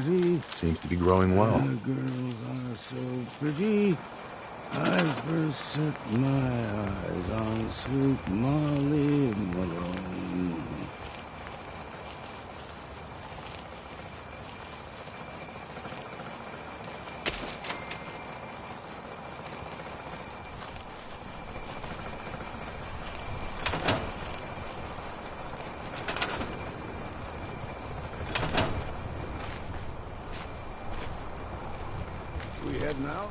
city. Seems to be growing well. The girls are so pretty. I first set my eyes on sweet Molly Malone. We heading out?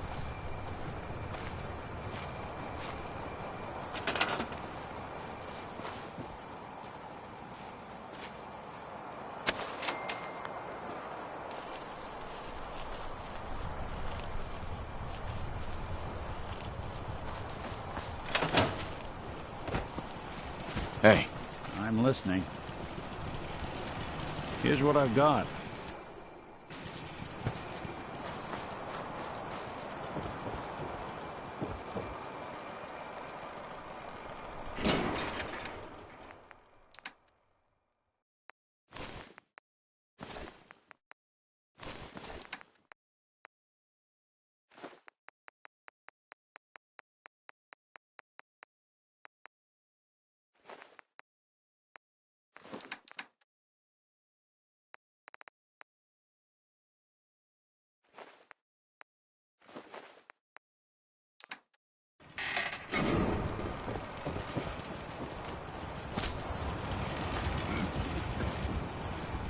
Hey. I'm listening. Here's what I've got.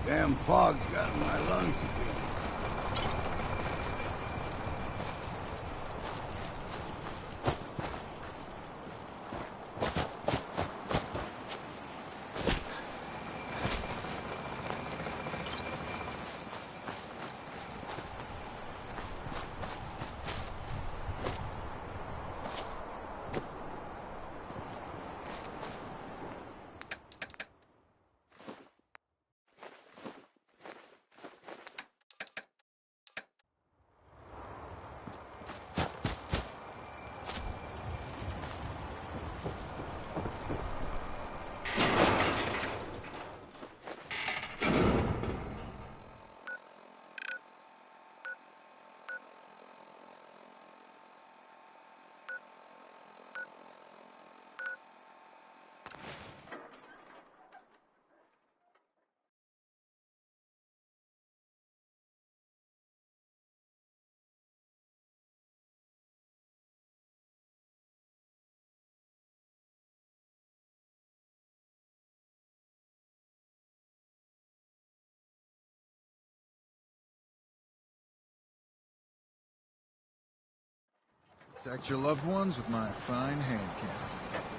Damn fog's got in my lungs again. Protect your loved ones with my fine hand cannons.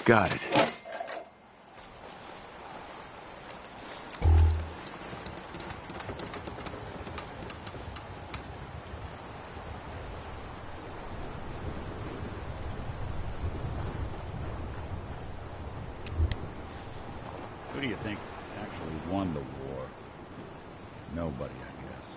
Got it. Who do you think actually won the war? Nobody, I guess.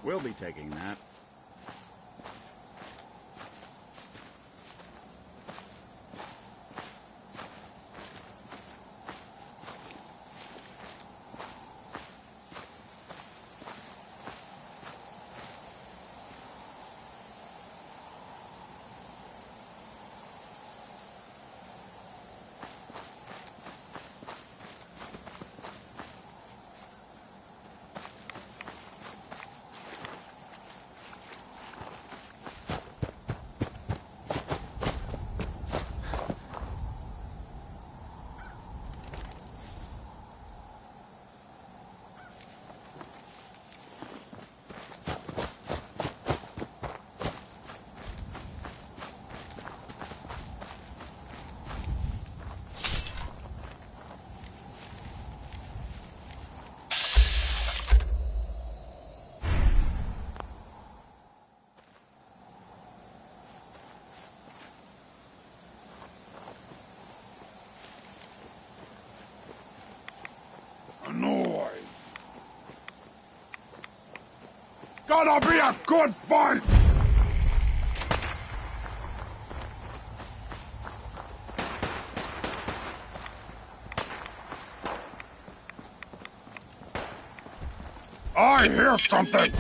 We'll be taking that. Gonna be a good fight! I hear something!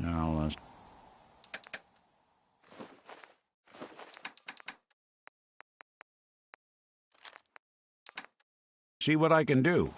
I'll see what I can do.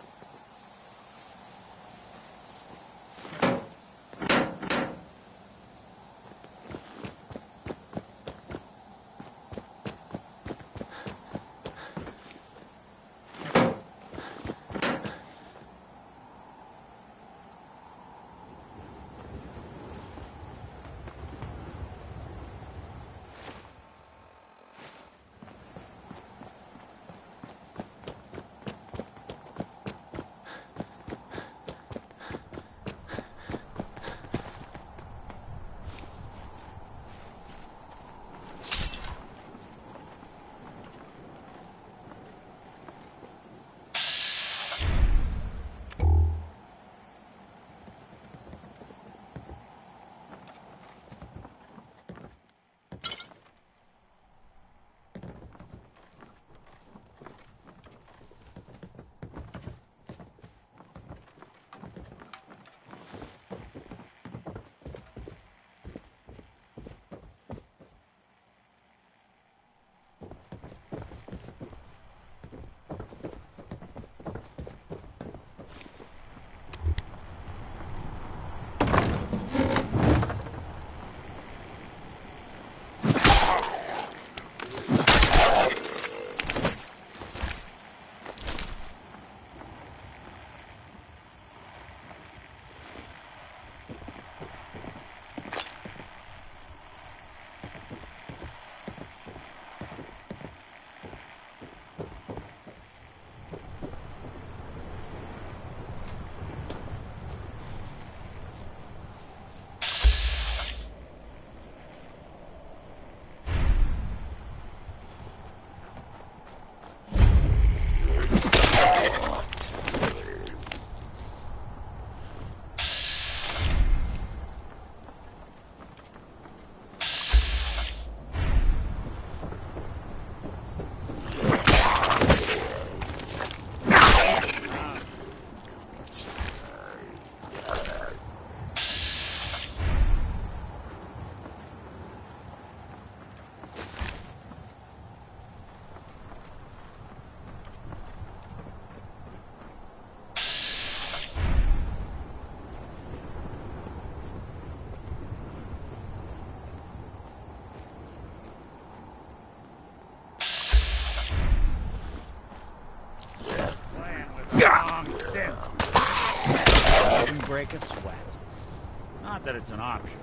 Break a sweat. Not that it's an option.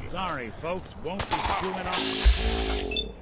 Sorry, folks, won't be chewing on.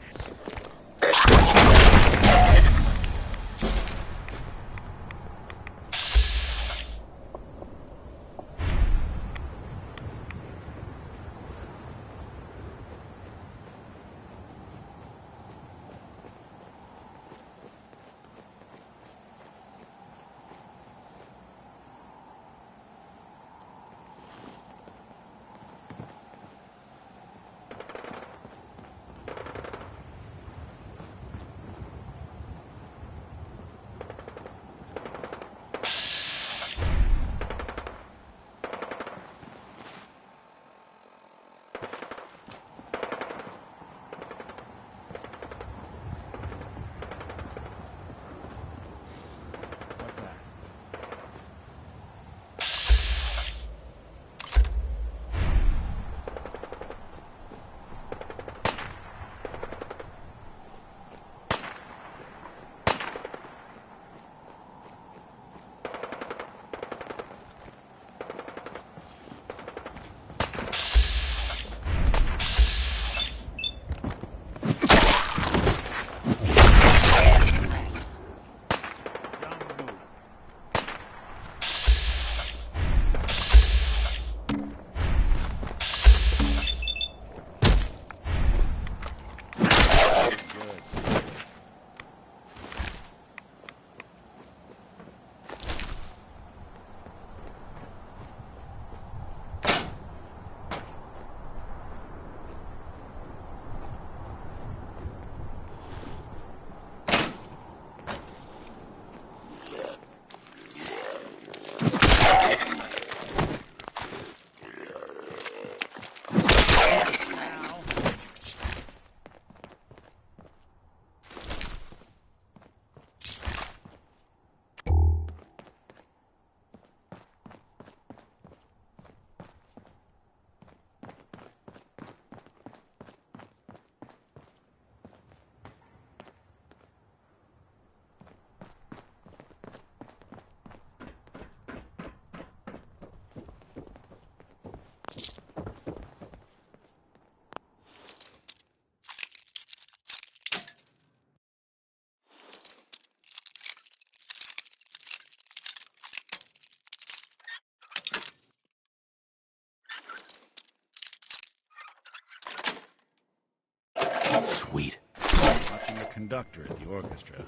conductor at the orchestra.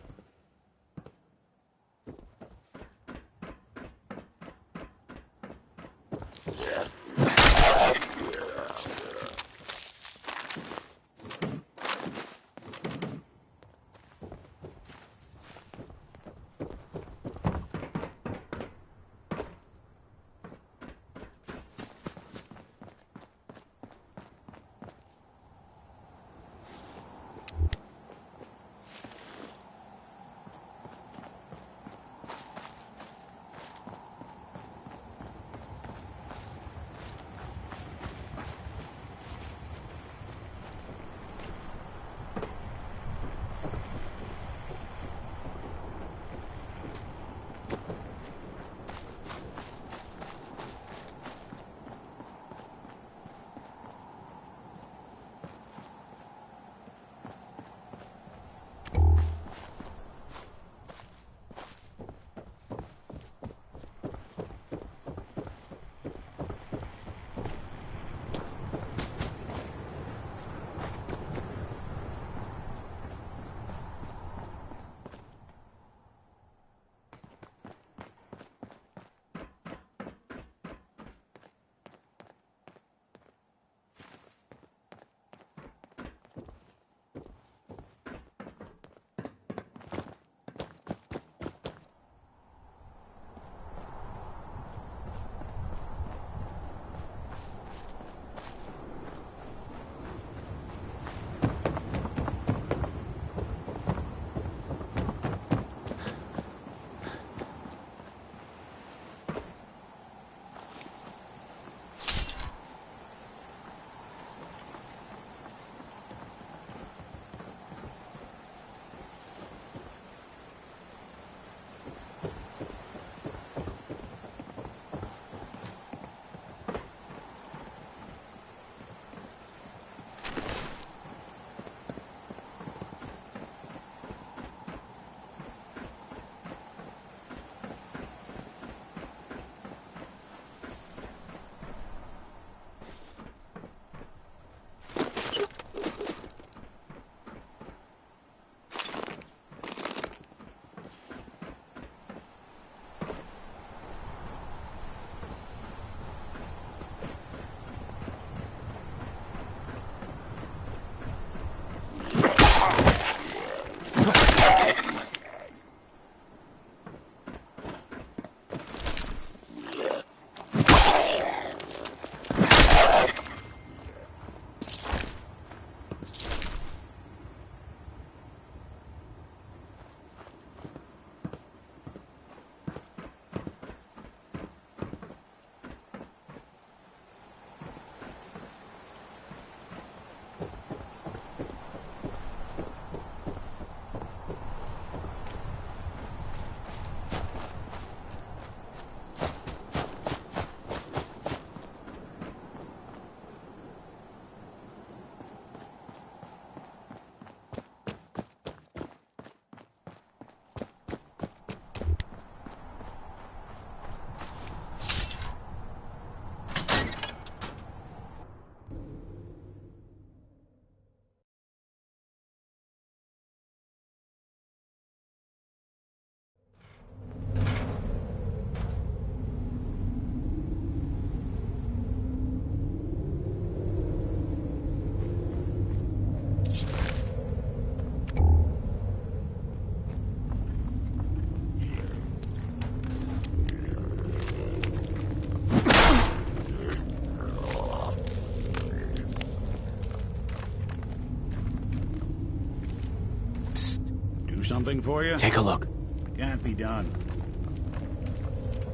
Something for you? Take a look. Can't be done.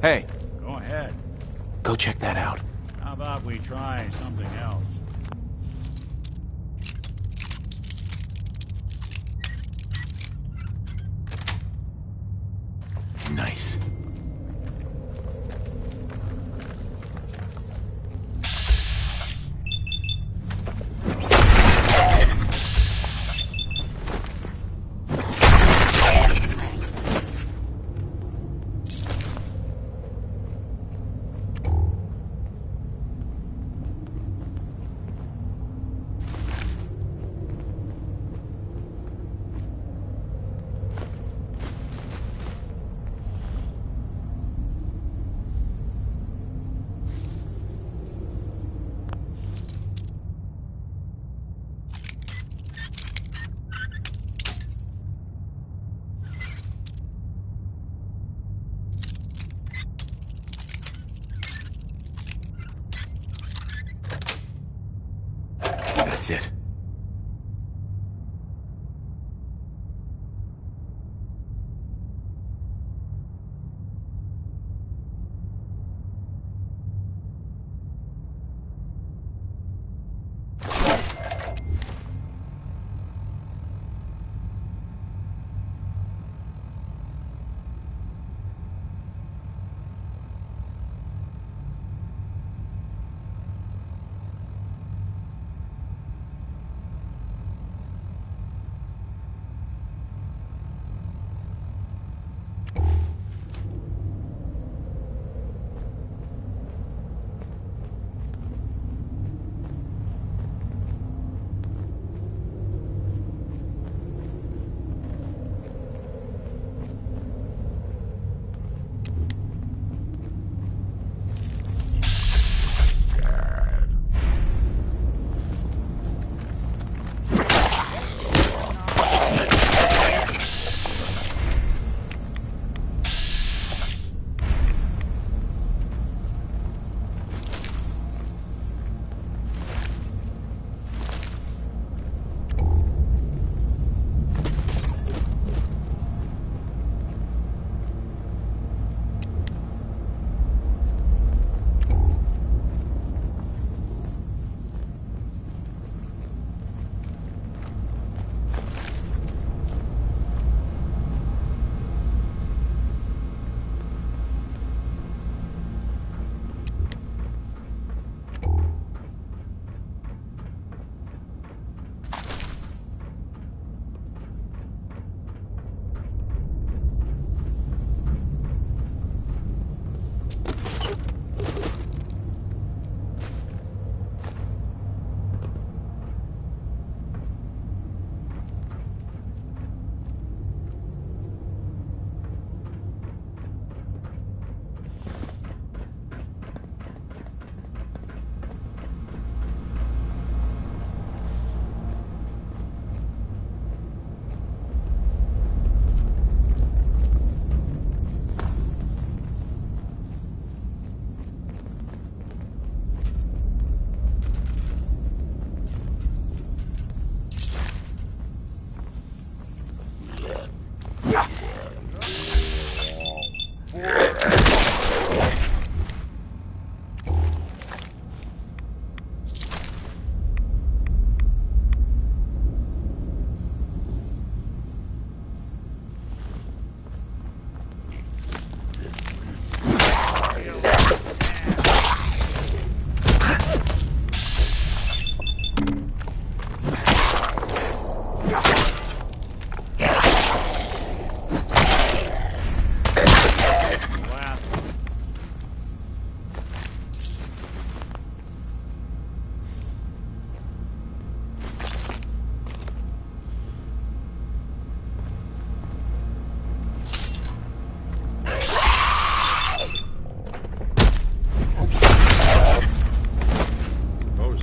Hey, Go ahead. go check that out. How about we try something else? Nice. it.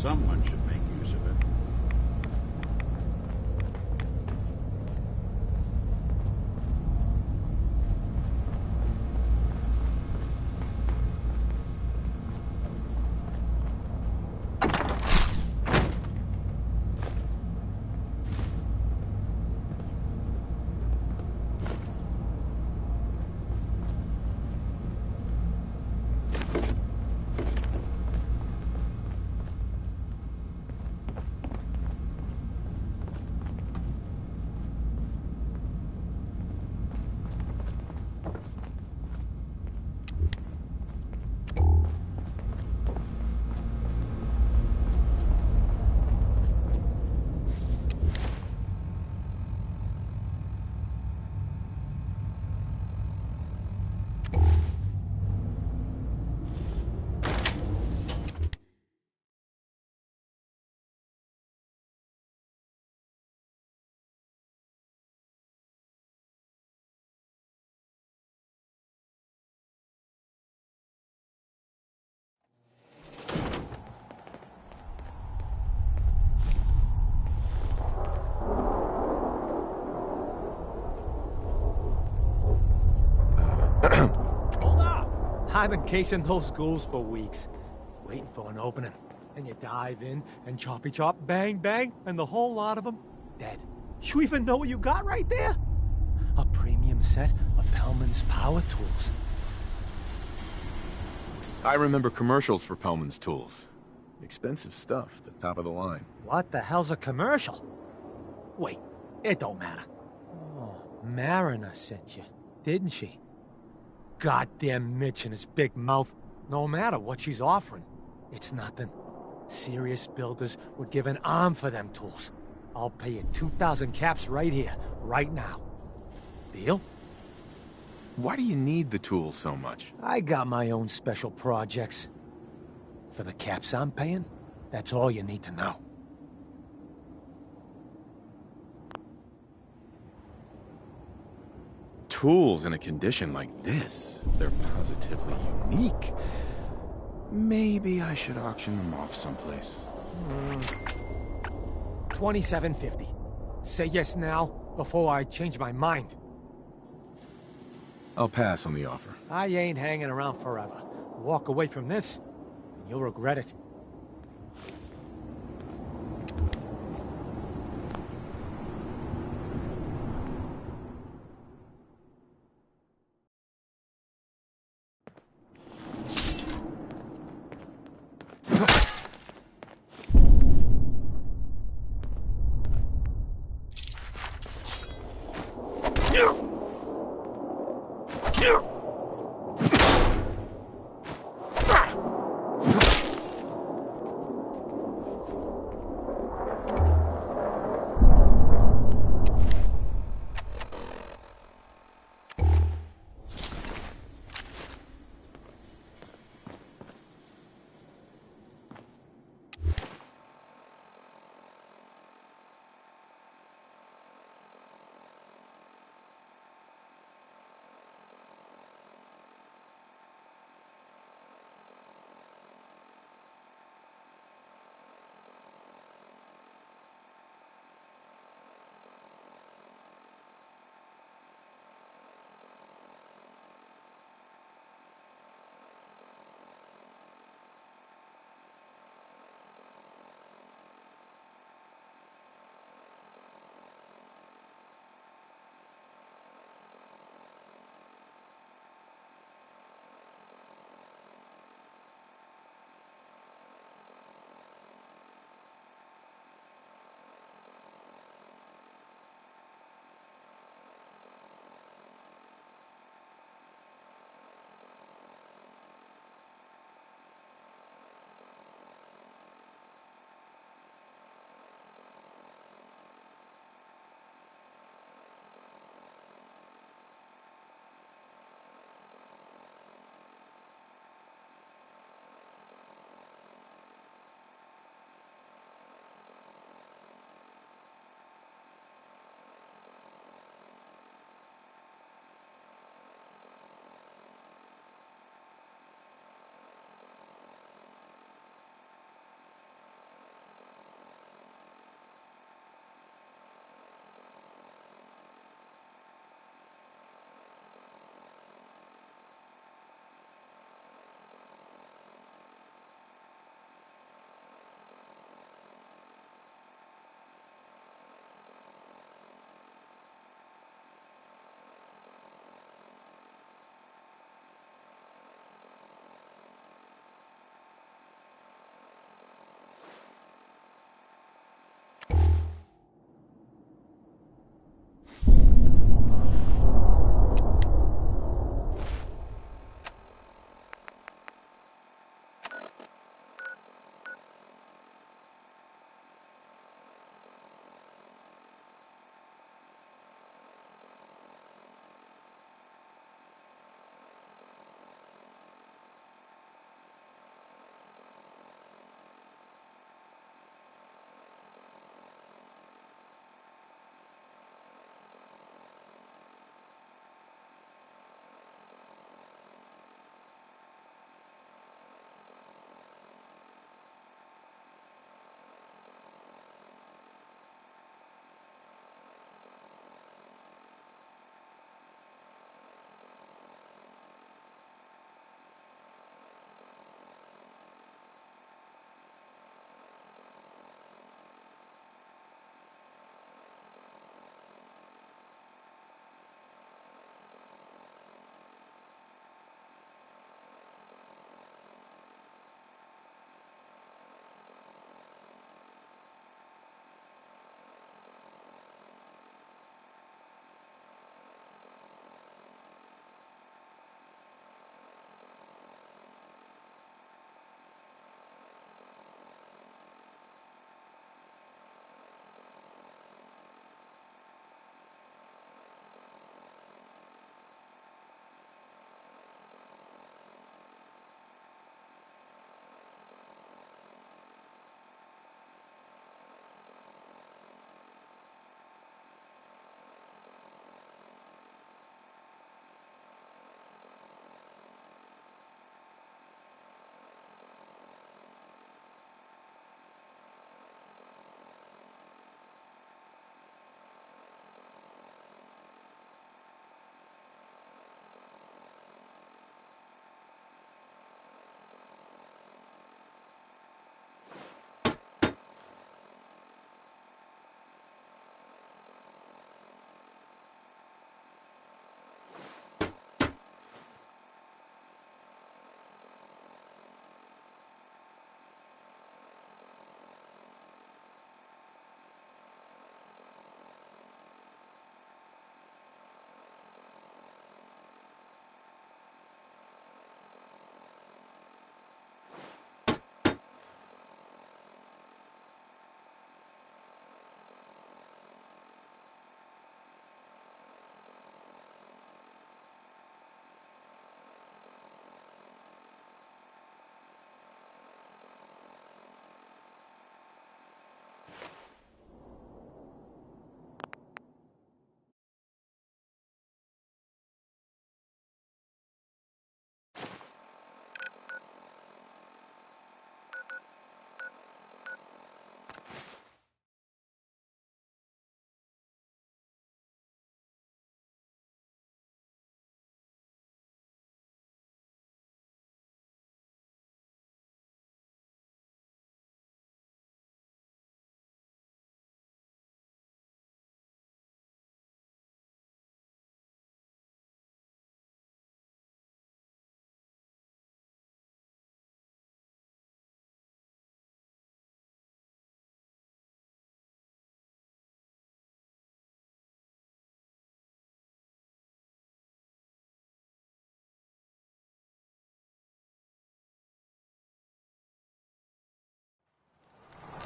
Someone should make use of it. I've been casing those ghouls for weeks, waiting for an opening. and you dive in and choppy chop, bang bang, and the whole lot of them dead. You even know what you got right there? A premium set of Pellman's power tools. I remember commercials for Pellman's tools. Expensive stuff, the top of the line. What the hell's a commercial? Wait, it don't matter. Oh, Mariner sent you, didn't she? Goddamn Mitch and his big mouth. No matter what she's offering, it's nothing. Serious builders would give an arm for them tools. I'll pay you 2,000 caps right here, right now. Deal? Why do you need the tools so much? I got my own special projects. For the caps I'm paying, that's all you need to know. Tools in a condition like this, they're positively unique. Maybe I should auction them off someplace. 2750. Say yes now, before I change my mind. I'll pass on the offer. I ain't hanging around forever. Walk away from this, and you'll regret it.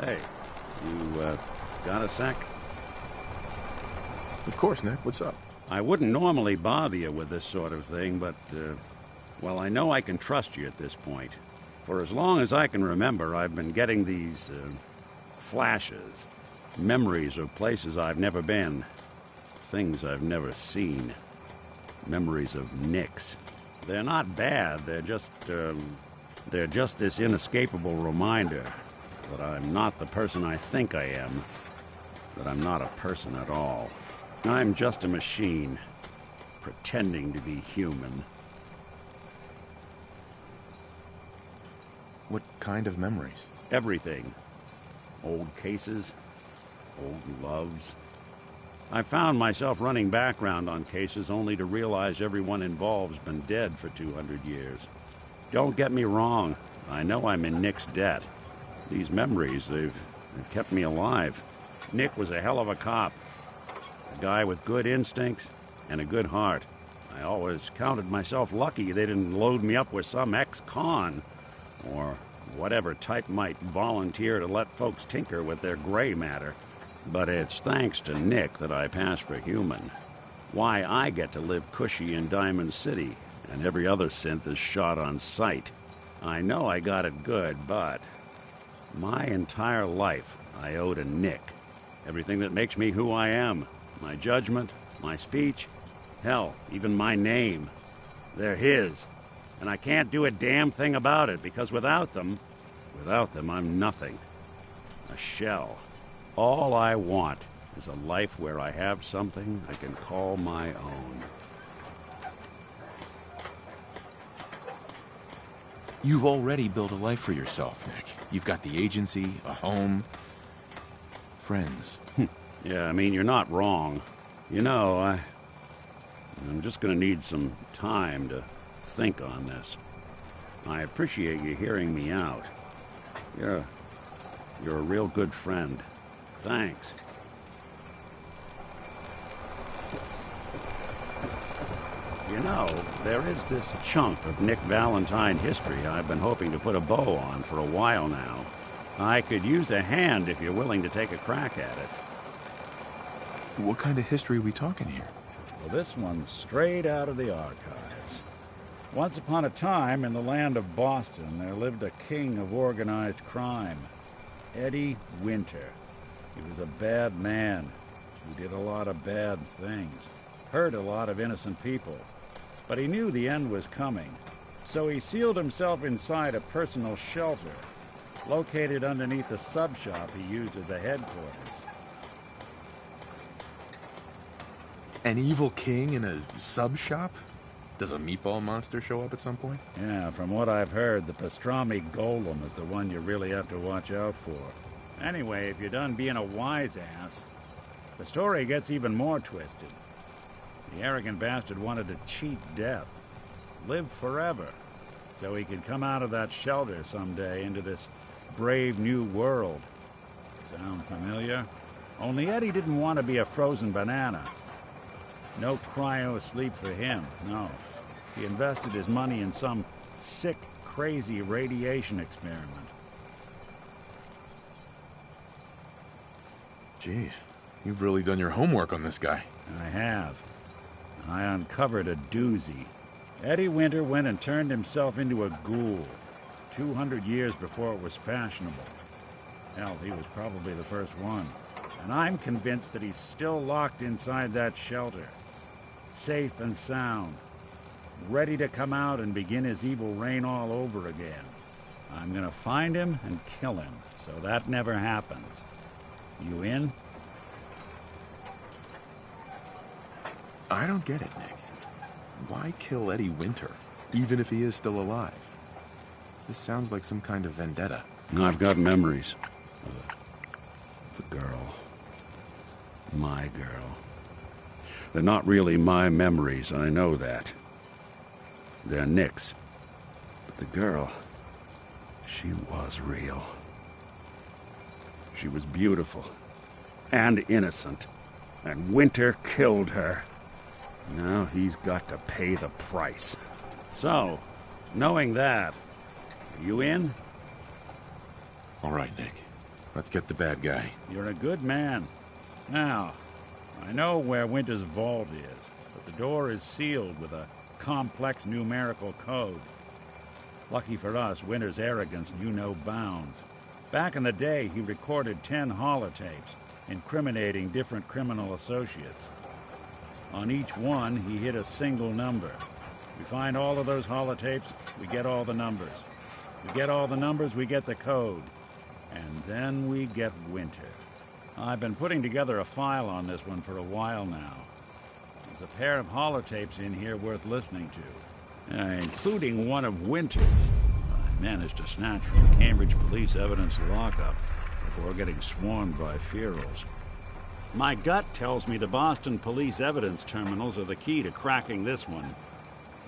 Hey, you, got a sec? Of course, Nick. What's up? I wouldn't normally bother you with this sort of thing, but, well, I know I can trust you at this point. For as long as I can remember, I've been getting these, flashes. Memories of places I've never been. Things I've never seen. Memories of Nicks. They're not bad, they're just this inescapable reminder that I'm not the person I think I am. That I'm not a person at all. I'm just a machine, pretending to be human. What kind of memories? Everything. Old cases, old loves. I found myself running background on cases only to realize everyone involved's been dead for 200 years. Don't get me wrong, I know I'm in Nick's debt. These memories, they've kept me alive. Nick was a hell of a cop. A guy with good instincts and a good heart. I always counted myself lucky they didn't load me up with some ex-con, or whatever type might volunteer to let folks tinker with their gray matter. But it's thanks to Nick that I pass for human. Why I get to live cushy in Diamond City, and every other synth is shot on sight. I know I got it good, but my entire life I owe to Nick. Everything that makes me who I am. My judgment, my speech, hell, even my name. They're his. And I can't do a damn thing about it, because without them, I'm nothing. A shell. All I want is a life where I have something I can call my own. You've already built a life for yourself, Nick. You've got the agency, a home, friends. Yeah, I mean, you're not wrong. You know, I'm just gonna need some time to think on this. I appreciate you hearing me out. You're a real good friend. Thanks. You know, there is this chunk of Nick Valentine history I've been hoping to put a bow on for a while now. I could use a hand if you're willing to take a crack at it. What kind of history are we talking here? Well, this one's straight out of the archives. Once upon a time, in the land of Boston, there lived a king of organized crime, Eddie Winter. He was a bad man who did a lot of bad things, hurt a lot of innocent people. But he knew the end was coming, so he sealed himself inside a personal shelter, located underneath a sub-shop he used as a headquarters. An evil king in a sub-shop? Does a meatball monster show up at some point? Yeah, from what I've heard, the pastrami golem is the one you really have to watch out for. Anyway, if you're done being a wise ass, the story gets even more twisted. The arrogant bastard wanted to cheat death, live forever, so he could come out of that shelter someday into this brave new world. Sound familiar? Only Eddie didn't want to be a frozen banana. No cryo sleep for him, no. He invested his money in some sick, crazy radiation experiment. Jeez, you've really done your homework on this guy. I have. I uncovered a doozy. Eddie Winter went and turned himself into a ghoul 200 years before it was fashionable. Hell, he was probably the first one. And I'm convinced that he's still locked inside that shelter. Safe and sound. Ready to come out and begin his evil reign all over again. I'm gonna find him and kill him, so that never happens. You in? I don't get it, Nick. Why kill Eddie Winter, even if he is still alive? This sounds like some kind of vendetta. I've got memories of the girl. My girl. They're not really my memories, I know that. They're Nick's. But the girl, she was real. She was beautiful and innocent, and Winter killed her. Now he's got to pay the price. So, knowing that, are you in? All right, Nick. Let's get the bad guy. You're a good man. Now, I know where Winter's vault is, but the door is sealed with a complex numerical code. Lucky for us, Winter's arrogance knew no bounds. Back in the day, he recorded 10 holotapes, incriminating different criminal associates. On each one, he hit a single number. We find all of those holotapes, we get all the numbers. We get all the numbers, we get the code. And then we get Winter. I've been putting together a file on this one for a while now. There's a pair of holotapes in here worth listening to, including one of Winter's. I managed to snatch from the Cambridge Police evidence lockup before getting swarmed by ferals. My gut tells me the Boston Police evidence terminals are the key to cracking this one.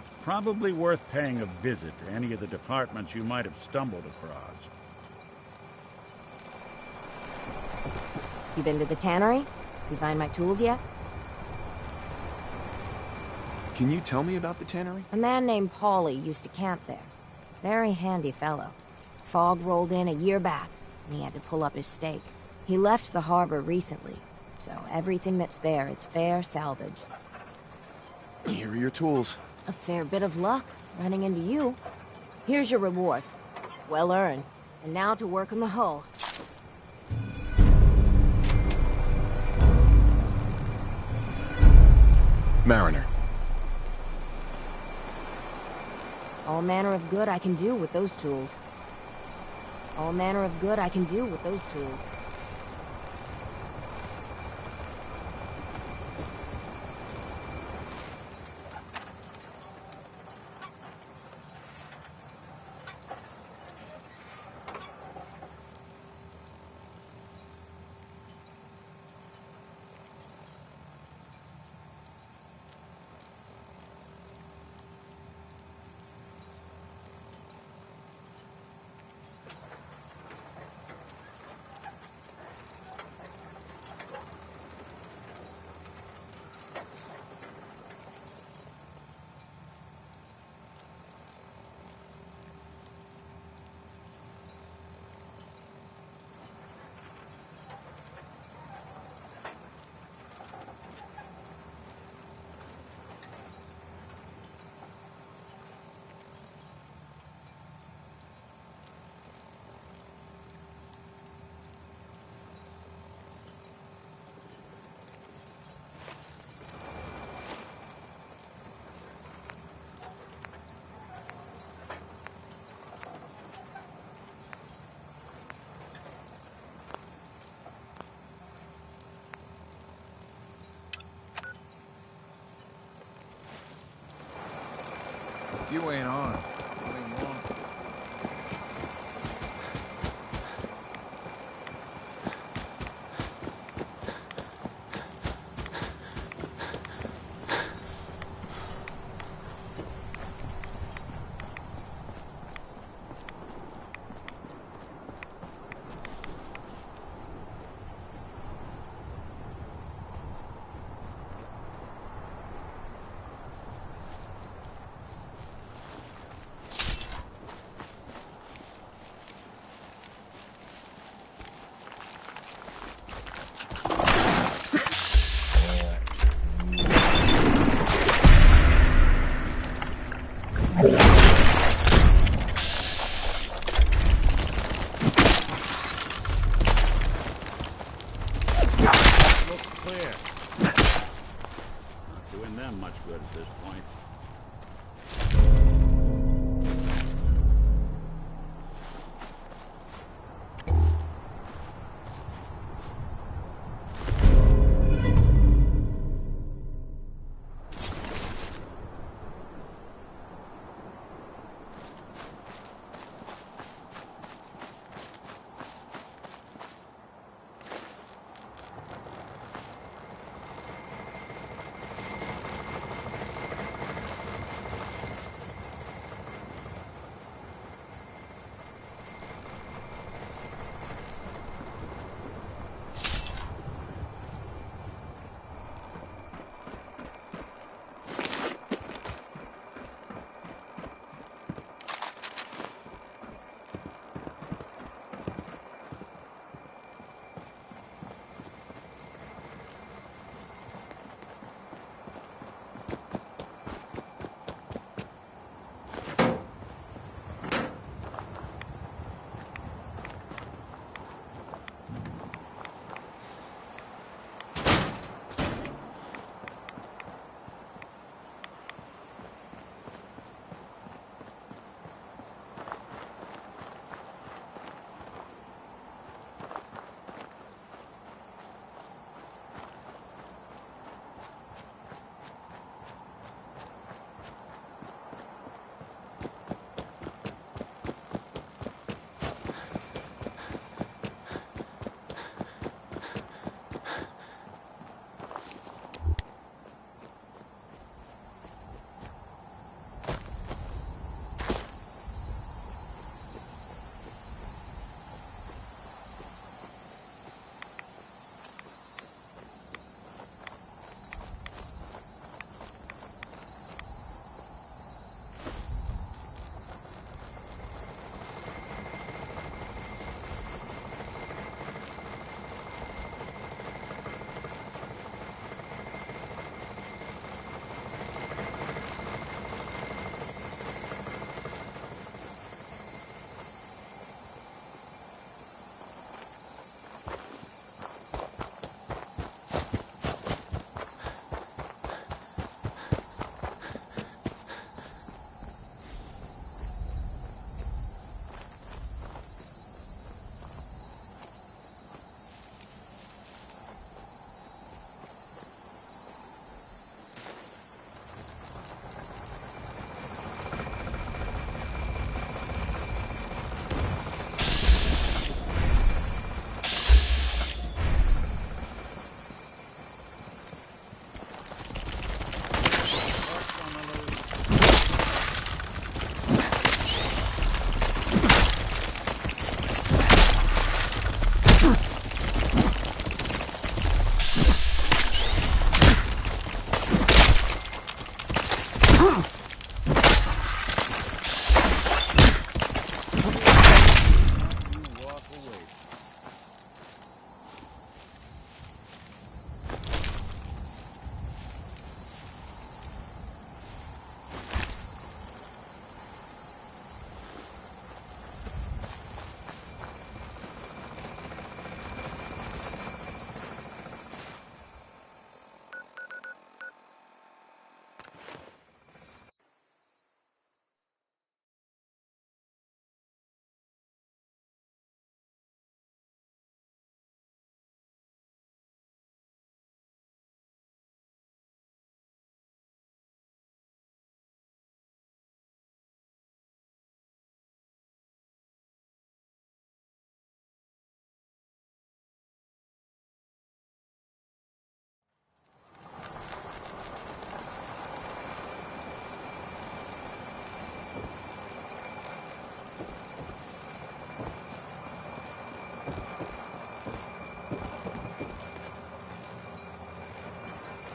It's probably worth paying a visit to any of the departments you might have stumbled across. You been to the tannery? You find my tools yet? Can you tell me about the tannery? A man named Paulie used to camp there. Very handy fellow. Fog rolled in a year back, and he had to pull up his stake. He left the harbor recently, so everything that's there is fair salvage. Here are your tools. A fair bit of luck running into you. Here's your reward. Well earned. And now to work on the hull. Mariner. All manner of good I can do with those tools. All manner of good I can do with those tools. If you ain't on, you ain't long for this one.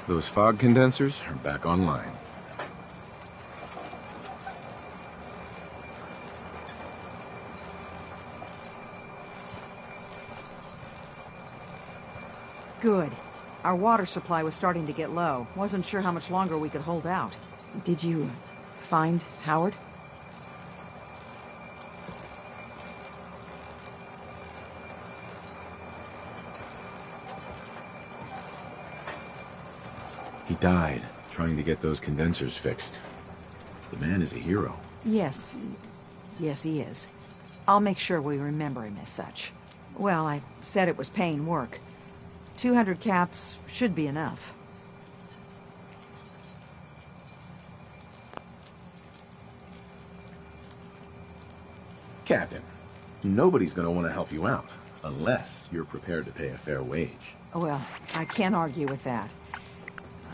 Those fog condensers are back online. Good. Our water supply was starting to get low. Wasn't sure how much longer we could hold out. Did you find Howard? He died trying to get those condensers fixed. The man is a hero. Yes. Yes, he is. I'll make sure we remember him as such. Well, I said it was paying work. 200 caps should be enough. Captain, nobody's gonna want to help you out, unless you're prepared to pay a fair wage. Well, I can't argue with that.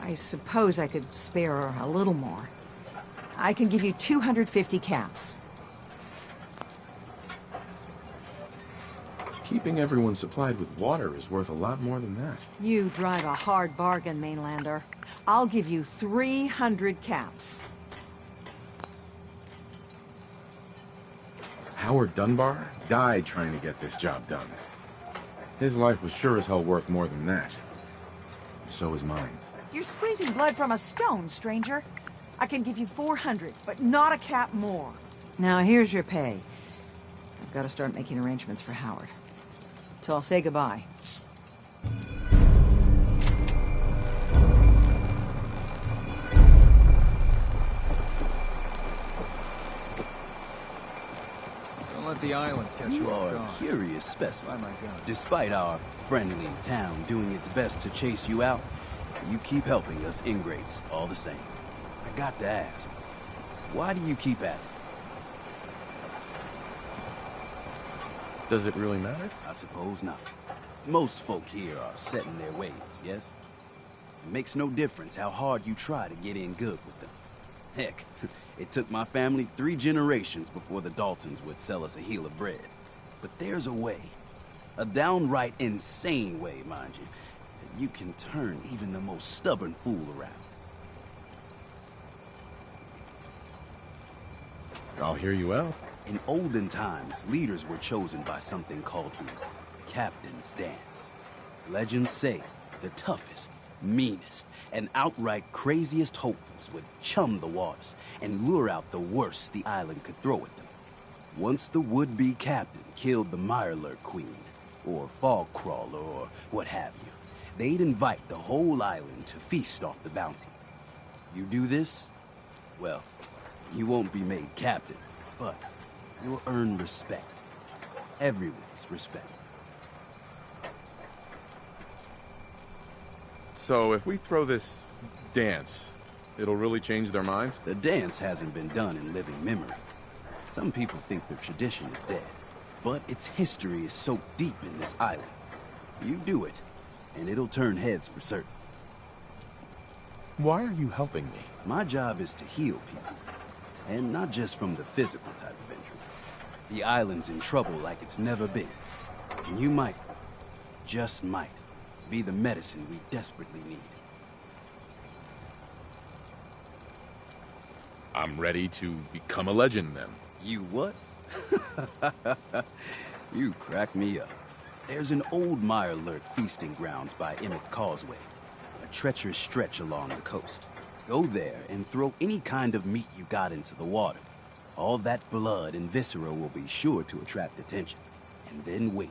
I suppose I could spare a little more. I can give you 250 caps. Keeping everyone supplied with water is worth a lot more than that. You drive a hard bargain, Mainlander. I'll give you 300 caps. Howard Dunbar died trying to get this job done. His life was sure as hell worth more than that. So is mine. You're squeezing blood from a stone, stranger. I can give you 400, but not a cap more. Now, here's your pay. I've got to start making arrangements for Howard. So I'll say goodbye. Don't let the island catch you You off are a guard. curious specimen. By my gun. Despite our friendly town doing its best to chase you out, you keep helping us ingrates all the same. I got to ask, why do you keep at it? Does it really matter? I suppose not. Most folk here are set in their ways, yes? It makes no difference how hard you try to get in good with them. Heck, it took my family 3 generations before the Daltons would sell us a heel of bread. But there's a way. A downright insane way, mind you, that you can turn even the most stubborn fool around. I'll hear you out. In olden times, leaders were chosen by something called the Captain's Dance. Legends say the toughest, meanest, and outright craziest hopefuls would chum the waters and lure out the worst the island could throw at them. Once the would-be captain killed the Mirelurk Queen, or Fog Crawler, or what have you, they'd invite the whole island to feast off the bounty. You do this, well, you won't be made captain, but you'll earn respect. Everyone's respect. So if we throw this dance, it'll really change their minds? The dance hasn't been done in living memory. Some people think the tradition is dead, but its history is soaked deep in this island. You do it, and it'll turn heads for certain. Why are you helping me? My job is to heal people, and not just from the physical type of injuries. The island's in trouble like it's never been, and you might, just might, be the medicine we desperately need. I'm ready to become a legend then. You what? You crack me up. There's an old Mirelurk feasting grounds by Emmett's Causeway, a treacherous stretch along the coast. Go there and throw any kind of meat you got into the water. All that blood and viscera will be sure to attract attention. And then wait.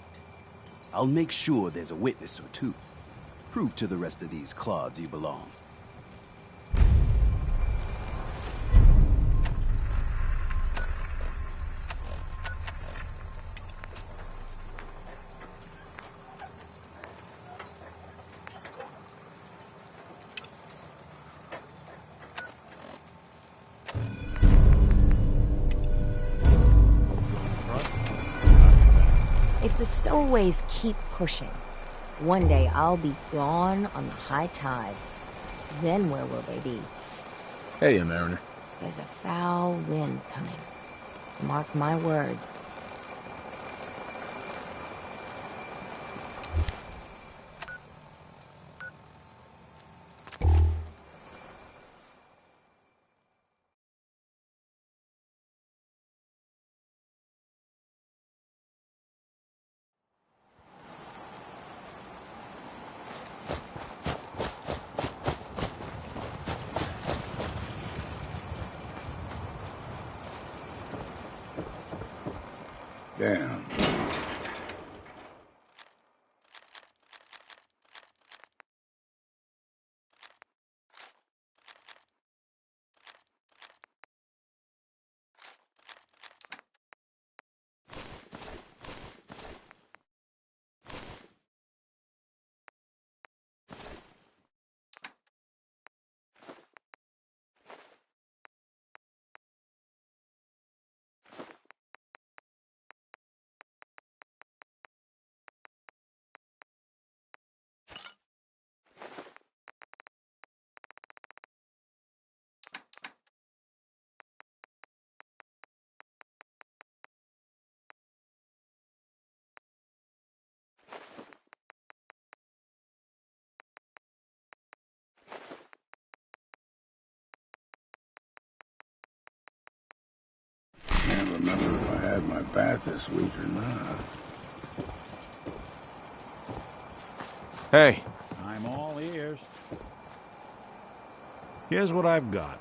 I'll make sure there's a witness or two. Prove to the rest of these clods you belong. If the stowaways keep pushing, one day I'll be gone on the high tide. Then where will they be? Hey, Mariner. There's a foul wind coming. Mark my words. Damn. Can't remember if I had my bath this week or not. Hey. I'm all ears. Here's what I've got.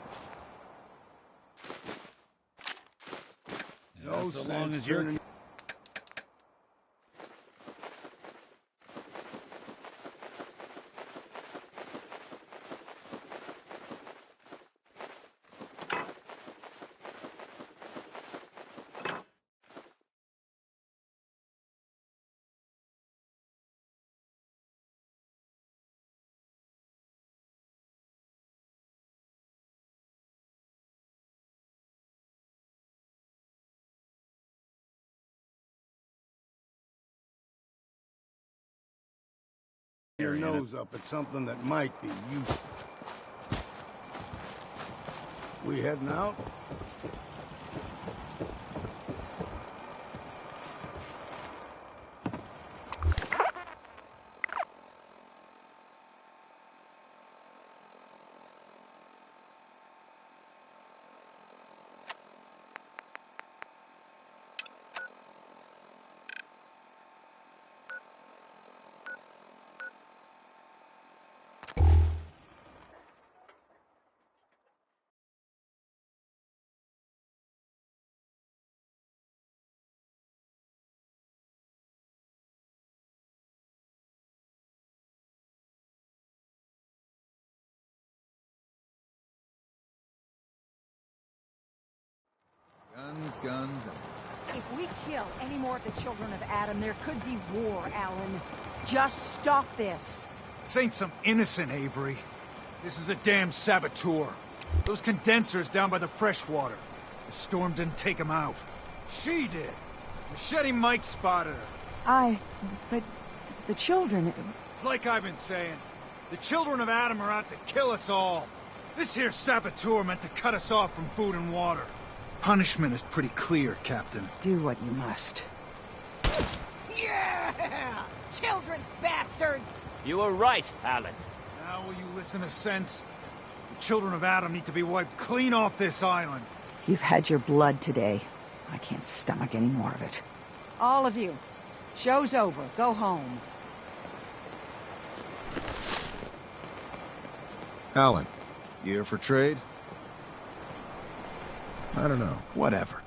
No So long sense as you're... turning- your nose up at something that might be useful. We heading out? Guns, guns, and... If we kill any more of the children of Adam, there could be war, Alan. Just stop this. This ain't some innocent, Avery. This is a damn saboteur. Those condensers down by the freshwater. The storm didn't take them out. She did. Machete Mike spotted her. But the children... It's like I've been saying. The children of Adam are out to kill us all. This here saboteur meant to cut us off from food and water. Punishment is pretty clear, Captain. Do what you must. Yeah! Children bastards! You were right, Alan. Now will you listen to sense? The children of Adam need to be wiped clean off this island. You've had your blood today. I can't stomach any more of it. All of you. Show's over. Go home. Alan, you here for trade? I don't know. Whatever.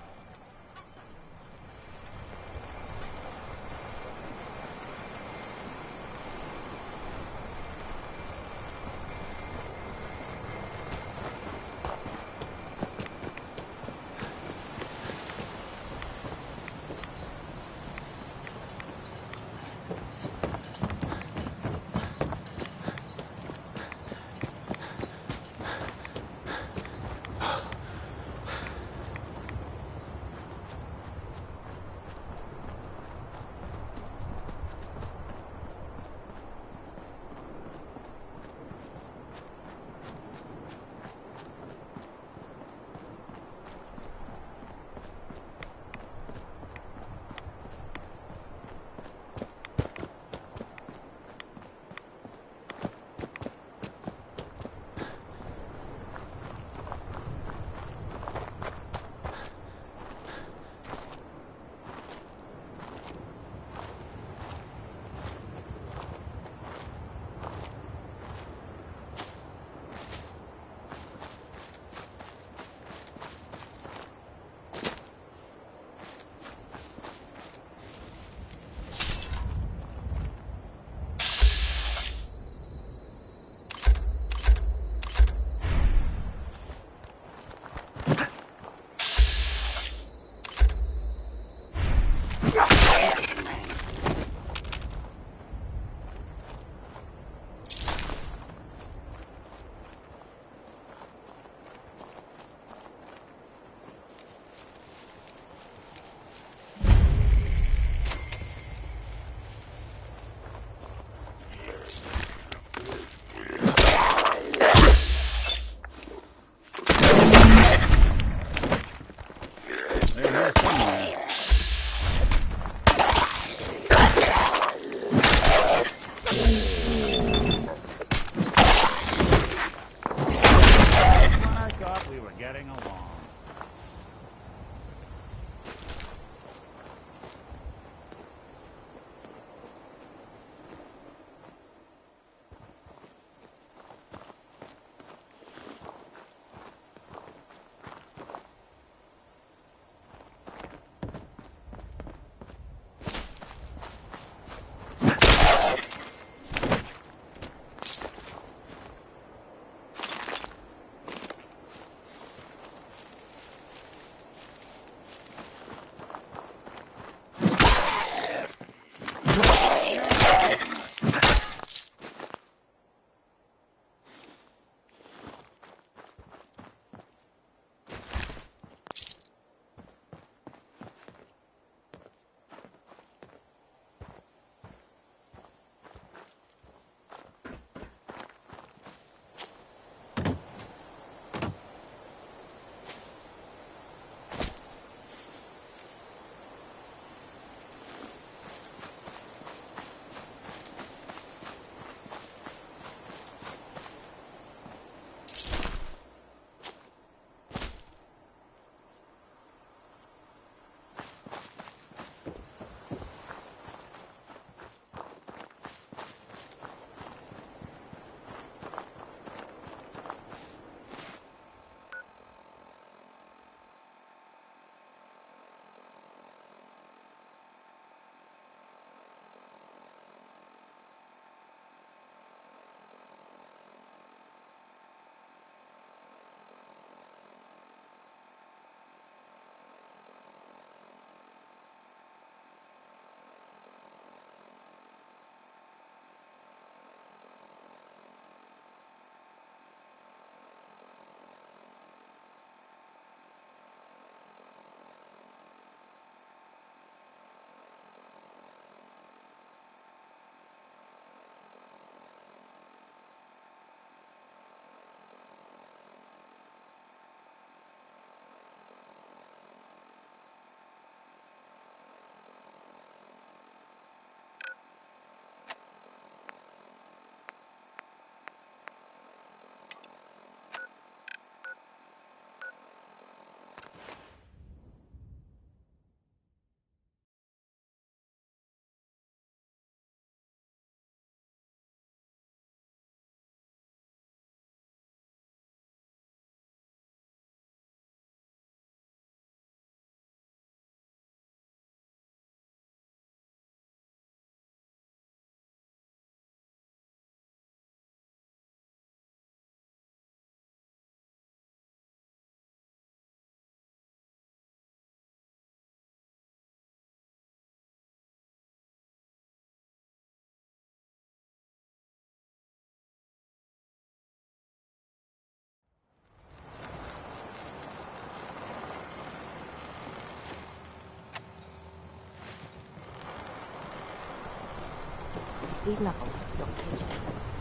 These knuckleheads don't pitch it.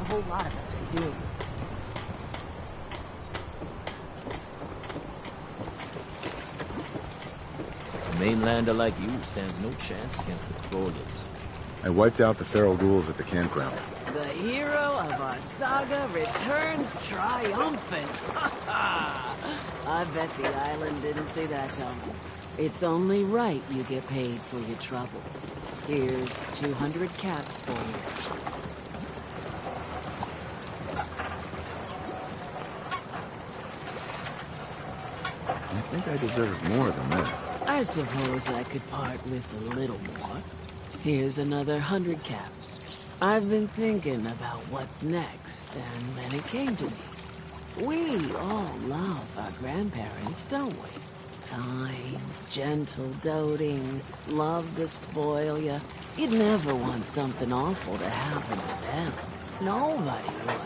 A whole lot of us are doomed. A mainlander like you stands no chance against the crawlers. I wiped out the feral ghouls at the campground. The hero of our saga returns triumphant. I bet the island didn't see that coming. It's only right you get paid for your troubles. Here's 200 caps for you. I think I deserve more than that. I suppose I could part with a little more. Here's another 100 caps. I've been thinking about what's next, and then it came to me. We all love our grandparents, don't we? Kind, gentle, doting, love to spoil you. You'd never want something awful to happen to them. Nobody would.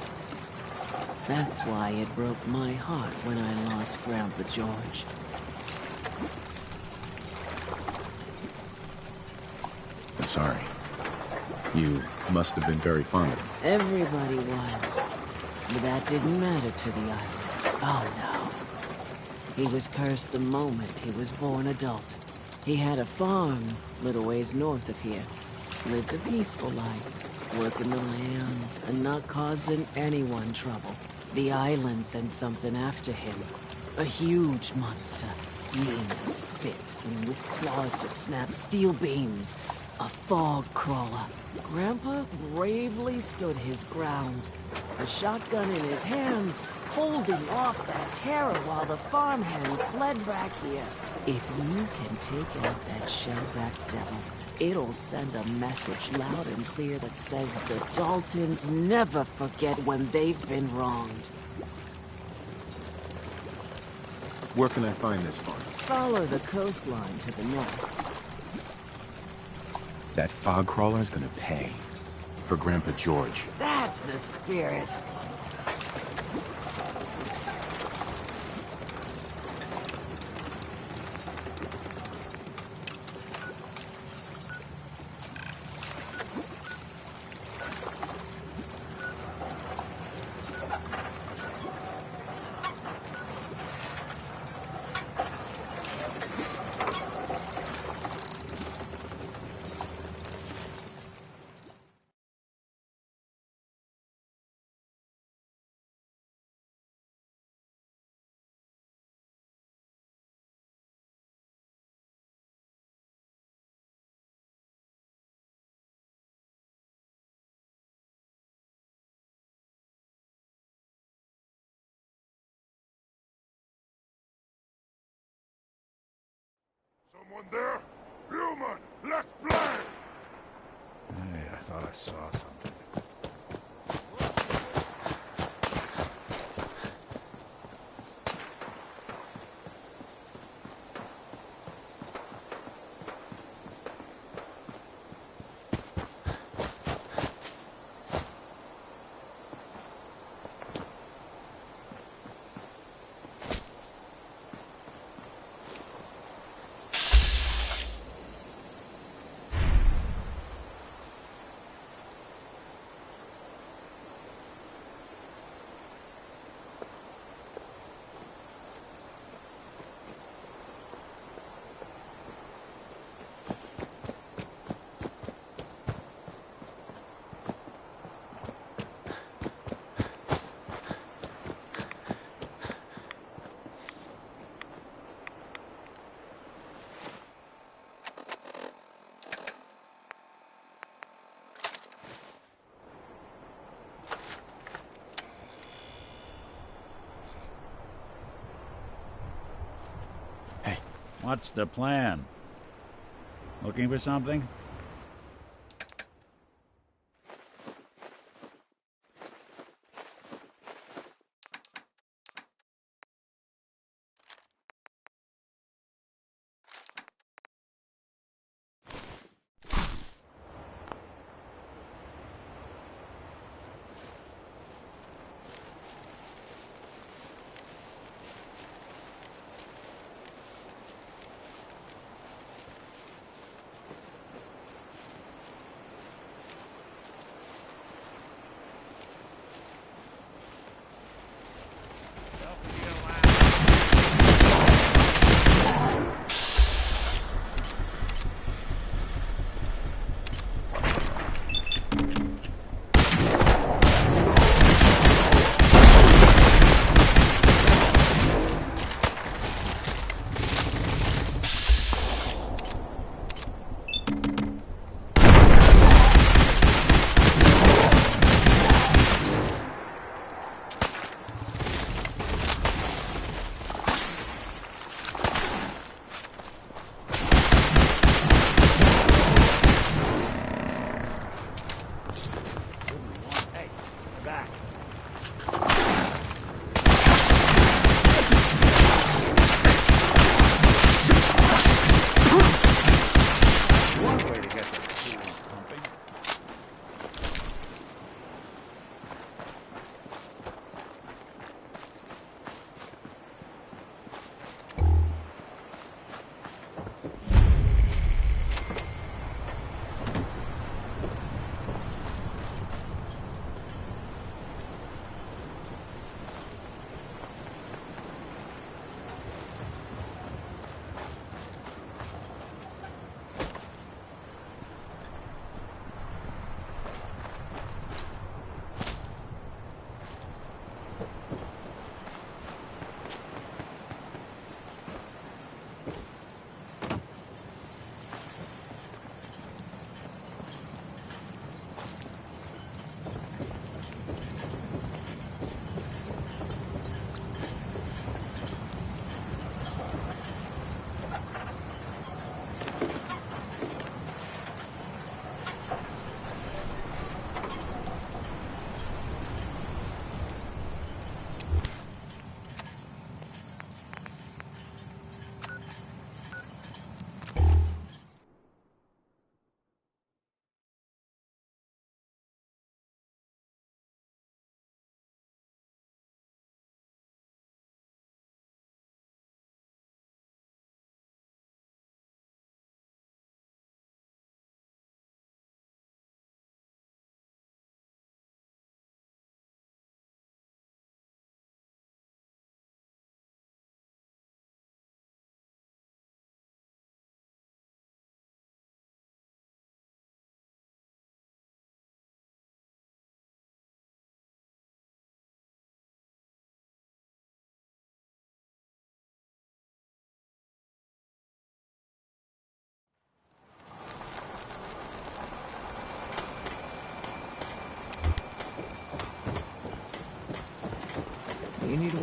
That's why it broke my heart when I lost Grandpa George. I'm sorry. You must have been very fond of him. Everybody was. But that didn't matter to the island. Oh, no. He was cursed the moment he was born adult. He had a farm little ways north of here. Lived a peaceful life, working the land and not causing anyone trouble. The island sent something after him. A huge monster, mean as spit, and with claws to snap steel beams. A fog crawler. Grandpa bravely stood his ground, a shotgun in his hands, holding off that terror while the farmhands fled back here. If you can take out that shell-backed devil, it'll send a message loud and clear that says the Daltons never forget when they've been wronged. Where can I find this farm? Follow the coastline to the north. That fog crawler's gonna pay. For Grandpa George. That's the spirit. Someone there? Human! Let's play! Hey, I thought I saw something. What's the plan? Looking for something?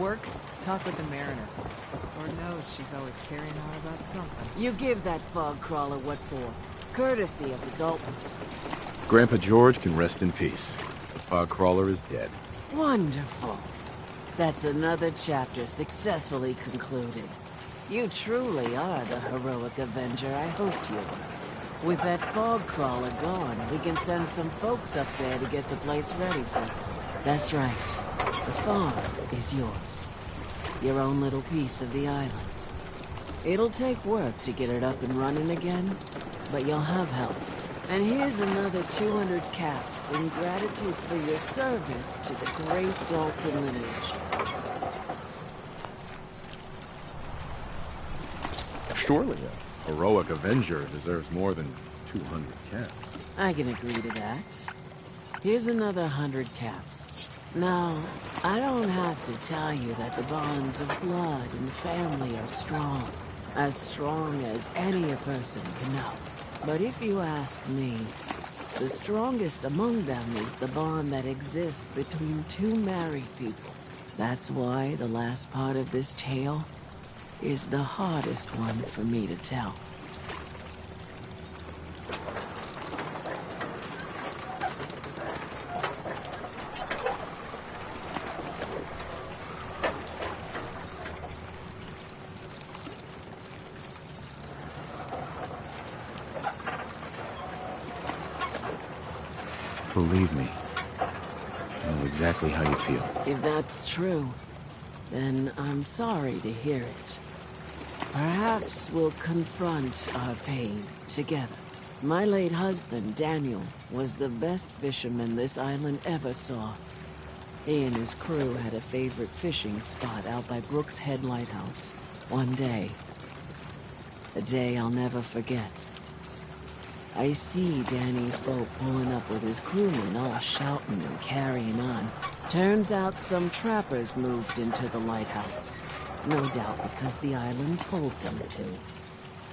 work? Talk with the Mariner. Lord knows she's always carrying on about something. You give that fog crawler what for? Courtesy of the Daltons. Grandpa George can rest in peace. The fog crawler is dead. Wonderful. That's another chapter successfully concluded. You truly are the heroic Avenger I hoped you were. With that fog crawler gone, we can send some folks up there to get the place ready for you. That's right. The farm is yours. Your own little piece of the island. It'll take work to get it up and running again, but you'll have help. And here's another 200 caps in gratitude for your service to the great Dalton lineage. Surely a heroic Avenger deserves more than 200 caps. I can agree to that. Here's another 100 caps. Now, I don't have to tell you that the bonds of blood and family are strong. As strong as any a person can know. But if you ask me, the strongest among them is the bond that exists between two married people. That's why the last part of this tale is the hardest one for me to tell. Believe me, I know exactly how you feel. If that's true, then I'm sorry to hear it. Perhaps we'll confront our pain together. My late husband, Daniel, was the best fisherman this island ever saw. He and his crew had a favorite fishing spot out by Brooks Head Lighthouse. One day, a day I'll never forget. I see Danny's boat pulling up with his crewmen all shouting and carrying on. Turns out some trappers moved into the lighthouse. No doubt because the island told them to.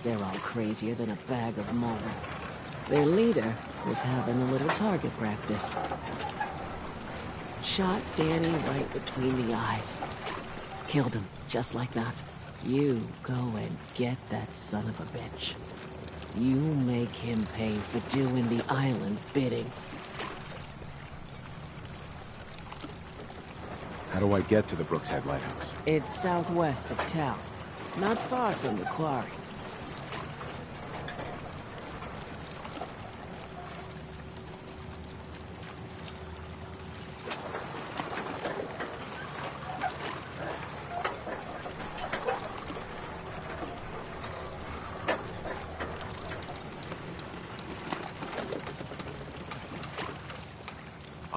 They're all crazier than a bag of mole rats. Their leader was having a little target practice. Shot Danny right between the eyes. Killed him, just like that. You go and get that son of a bitch. You make him pay for doing the island's bidding. How do I get to the Brooks Head Lighthouse? It's southwest of town, not far from the quarry.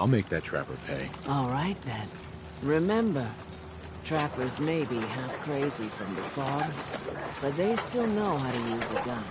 I'll make that trapper pay. All right, then. Remember, trappers may be half crazy from the fog, but they still know how to use a gun.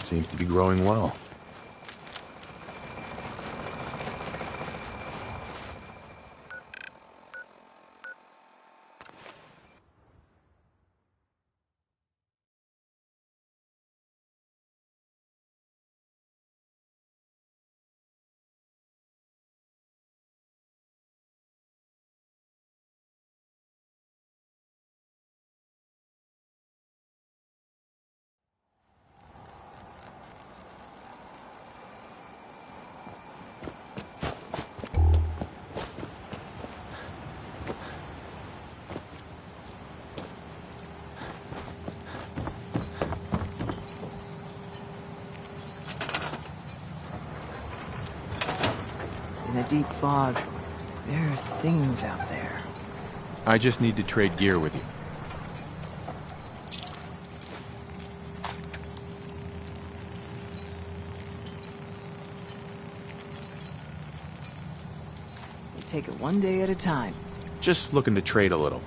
Seems to be growing well. In the deep fog, there are things out there. I just need to trade gear with you. We take it one day at a time. Just looking to trade a little.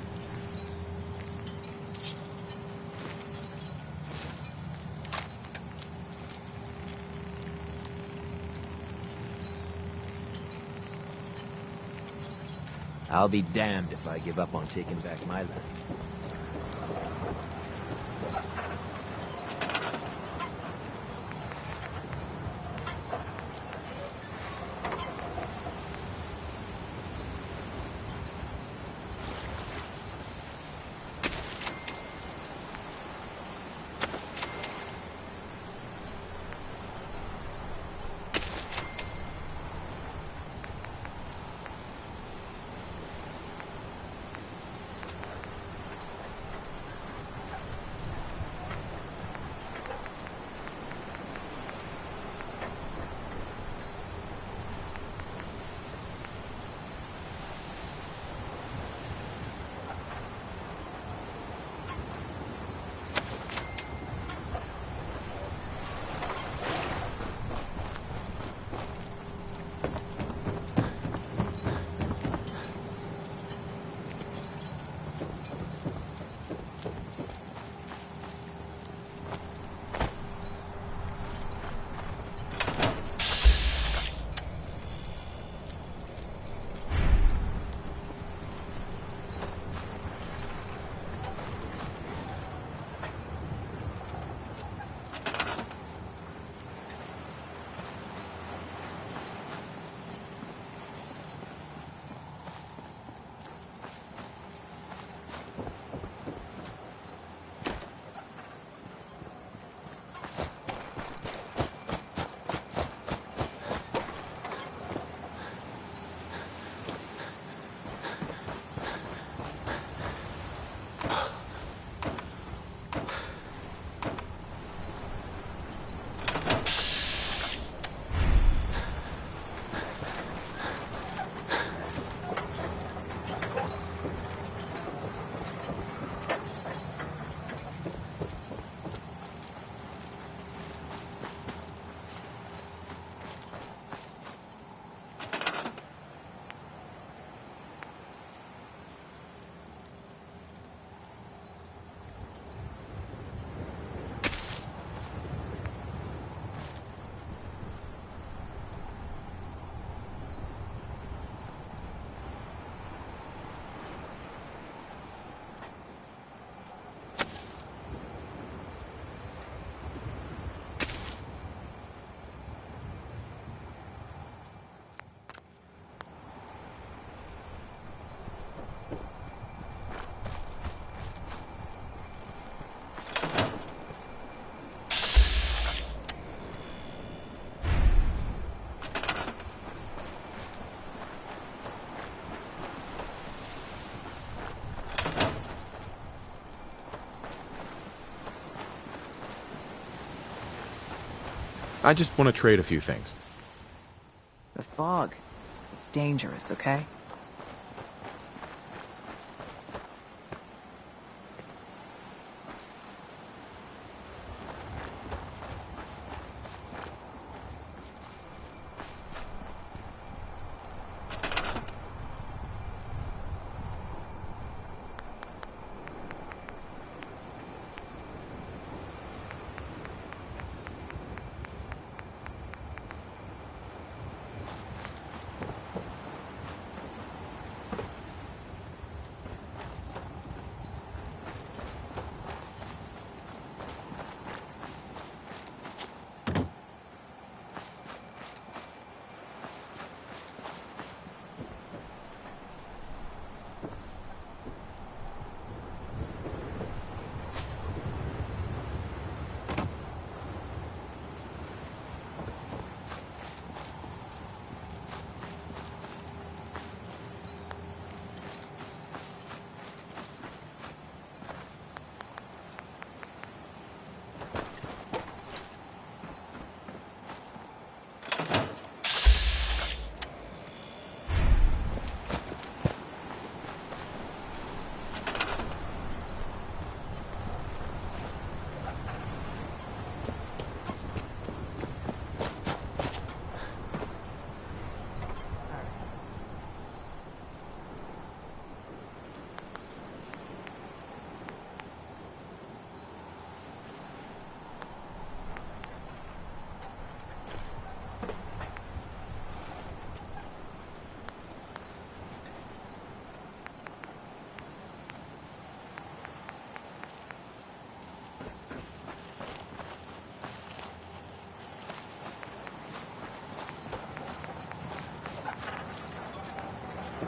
I'll be damned if I give up on taking back my land. I just want to trade a few things. The fog. It's dangerous, okay? The